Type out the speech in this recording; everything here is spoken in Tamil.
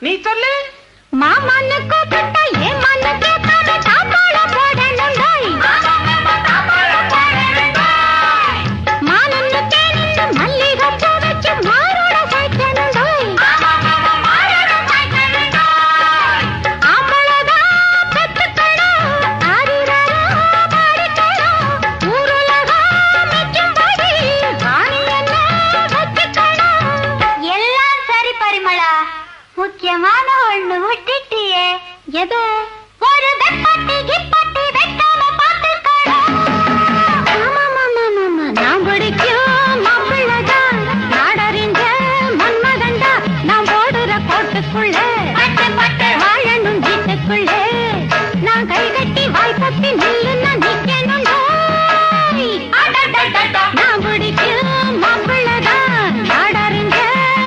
நீ சொல்லு. மாமன்னு கூப்பிட்டா ஏன் மண்ணு கேட்காம தாப்பாளம் போடணுண்டாய். மானன்னு தேனின்னு மல்லிகை பூ வச்சு மாரோட சேர்க்கணுண்டாய். ஆம்பளதான் பெத்துக்கணும், ஆரிரரா பாடிக்கணும், ஊருலகம் மெச்சும்படி வாணி என்ன வச்சுக்கணும். எல்லாம் சரி பரிமளா, முக்கியமான ஒண்ணு விட்டுட்டியே. எது? ஒரு வெப்பட்டி கிப்பட்டி